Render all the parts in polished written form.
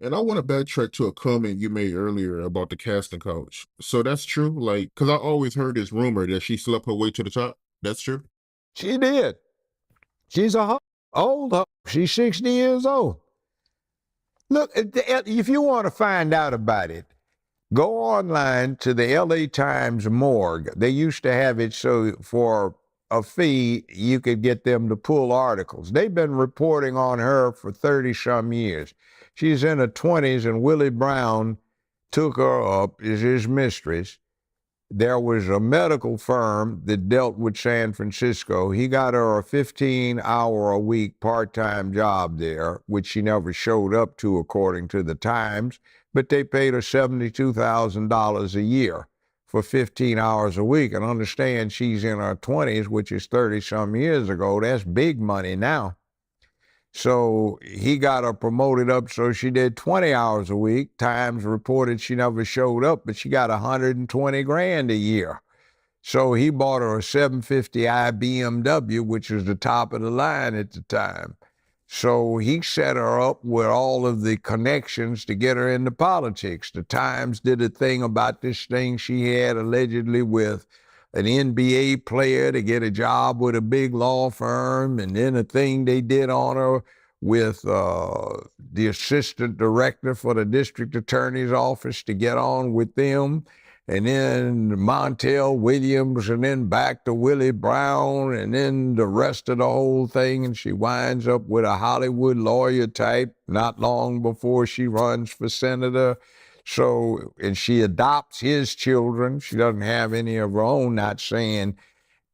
And I want to backtrack to a comment you made earlier about the casting couch. So that's true? Like, because I always heard this rumor that she slept her way to the top. That's true? She did. She's a old hoe. She's 60 years old. Look, if you want to find out about it, go online to the LA Times morgue. They used to have it so for a fee you could get them to pull articles. They've been reporting on her for 30-some years. She's in her 20s, and Willie Brown took her up as his mistress. There was a medical firm that dealt with San Francisco. He got her a 15-hour-a-week part-time job there, which she never showed up to, according to the Times, but they paid her $72,000 a year for 15 hours a week. And understand, she's in her 20s, which is 30-some years ago. That's big money now. So he got her promoted up so she did 20 hours a week. Times reported she never showed up, but she got 120 grand a year. So he bought her a 750i BMW, which was the top of the line at the time. So he set her up with all of the connections to get her into politics. The Times did a thing about this thing she had allegedly with an NBA player to get a job with a big law firm, and then a thing they did on her with the assistant director for the district attorney's office to get on with them, and then Montel Williams, and then back to Willie Brown, and then the rest of the whole thing, and she winds up with a Hollywood lawyer type not long before she runs for senator. So, and she adopts his children. She doesn't have any of her own, not saying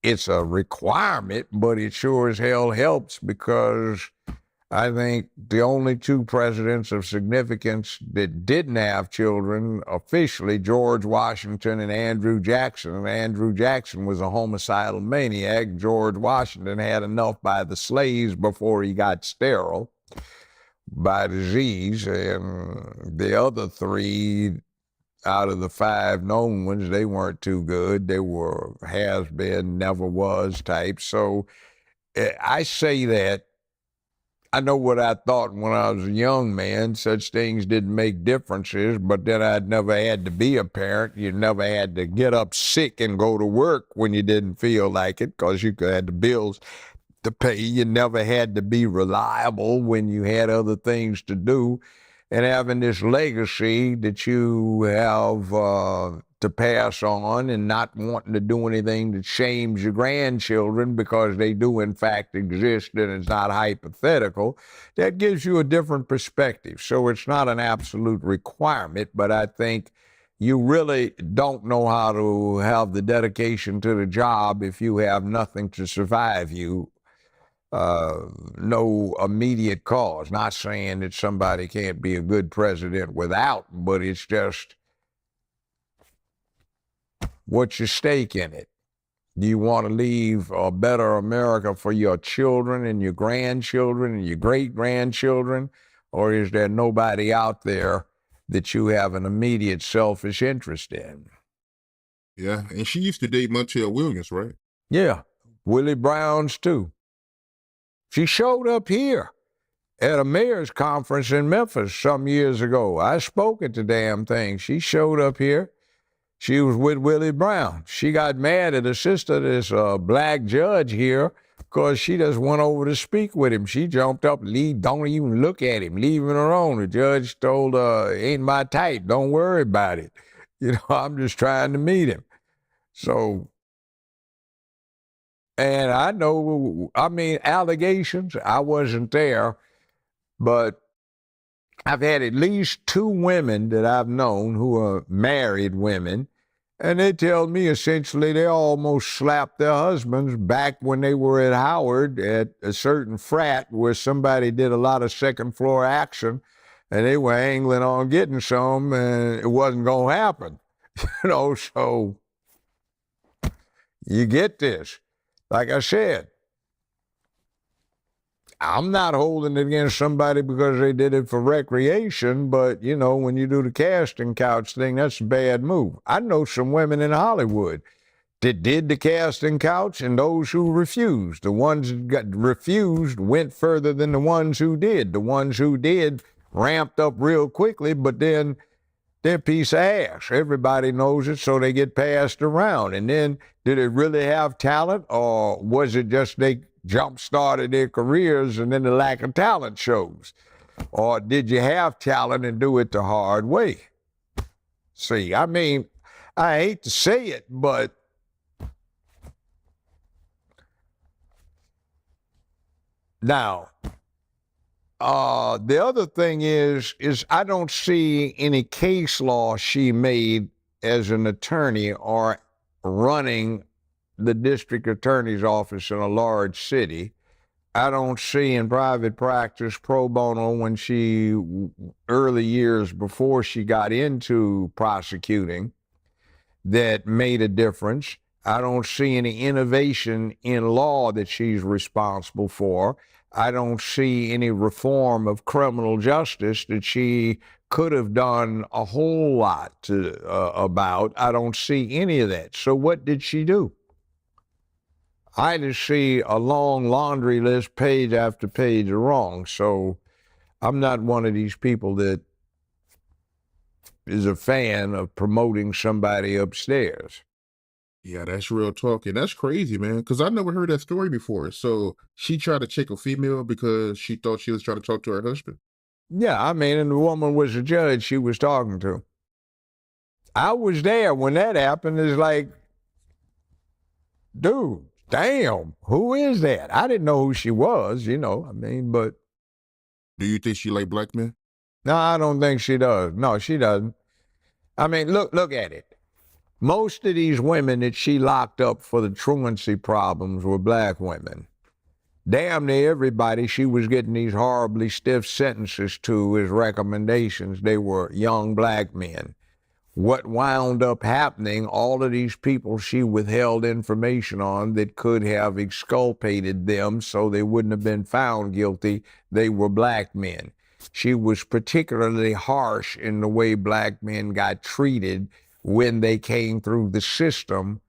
it's a requirement, but it sure as hell helps, because I think the only two presidents of significance that didn't have children officially, George Washington and Andrew Jackson. And Andrew Jackson was a homicidal maniac. George Washington had enough by the slaves before he got sterile by disease, and the other three out of the five known ones, they weren't too good. They were has-been, never was types. So I say that I know what I thought when I was a young man. Such things didn't make differences, but then I'd never had to be a parent. You never had to get up sick and go to work when you didn't feel like it, because you had the bills to pay. You never had to be reliable when you had other things to do. And having this legacy that you have to pass on, and not wanting to do anything that shames your grandchildren, because they do in fact exist and it's not hypothetical, that gives you a different perspective. So it's not an absolute requirement, but I think you really don't know how to have the dedication to the job if you have nothing to survive you. No immediate cause. Not saying that somebody can't be a good president without, but it's just, what's your stake in it? Do you want to leave a better America for your children and your grandchildren and your great-grandchildren? Or is there nobody out there that you have an immediate selfish interest in? Yeah, and she used to date Montel Williams, right? Yeah, Willie Brown's too. She showed up here at a mayor's conference in Memphis some years ago. I spoke at the damn thing. She showed up here. She was with Willie Brown. She got mad at her sister, this black judge here, because she just went over to speak with him. She jumped up, don't even look at him, leave him alone. The judge told her, ain't my type, don't worry about it. You know, I'm just trying to meet him. So, and I know, I mean, allegations, I wasn't there, but I've had at least two women that I've known who are married women, and they tell me essentially they almost slapped their husbands back when they were at Howard at a certain frat where somebody did a lot of second floor action, and they were angling on getting some, and it wasn't going to happen. You know, so you get this. Like I said, I'm not holding it against somebody because they did it for recreation, but, you know, when you do the casting couch thing, that's a bad move. I know some women in Hollywood that did the casting couch and those who refused. The ones that got refused went further than the ones who did. The ones who did ramped up real quickly, but then they're a piece of ass. Everybody knows it, so they get passed around. And then, did it really have talent, or was it just they jump-started their careers and then the lack of talent shows? Or did you have talent and do it the hard way? See, I mean, I hate to say it, but now, the other thing is I don't see any case law she made as an attorney or running the district attorney's office in a large city. I don't see in private practice pro bono when she, early years before she got into prosecuting, that made a difference. I don't see any innovation in law that she's responsible for. I don't see any reform of criminal justice that she could have done a whole lot about. I don't see any of that. So what did she do? I just see a long laundry list, page after page of wrong. So I'm not one of these people that is a fan of promoting somebody upstairs. Yeah, that's real talk. And that's crazy, man, because I never heard that story before. So she tried to check a female because she thought she was trying to talk to her husband. Yeah, I mean, and the woman was the judge she was talking to. I was there when that happened. It's like, dude, damn, who is that? I didn't know who she was, I mean, but. Do you think she like black men? No, I don't think she does. No, she doesn't. I mean, look at it. Most of these women that she locked up for the truancy problems were black women. Damn near everybody she was getting these horribly stiff sentences to as recommendations, they were young black men. What wound up happening, all of these people she withheld information on that could have exculpated them so they wouldn't have been found guilty, they were black men. She was particularly harsh in the way black men got treated when they came through the system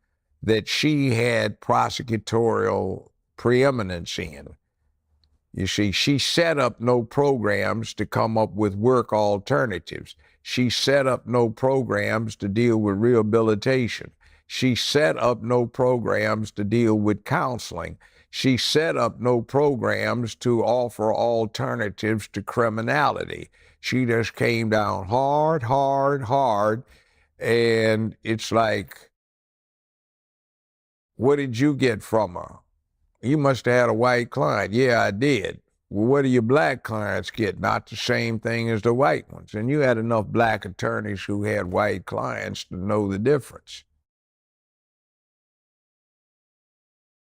that she had prosecutorial preeminence in. You see, she set up no programs to come up with work alternatives. She set up no programs to deal with rehabilitation. She set up no programs to deal with counseling. She set up no programs to offer alternatives to criminality. She just came down hard, and it's like, what did you get from her? You must have had a white client. Yeah, I did. Well, what do your black clients get? Not the same thing as the white ones. And you had enough black attorneys who had white clients to know the difference.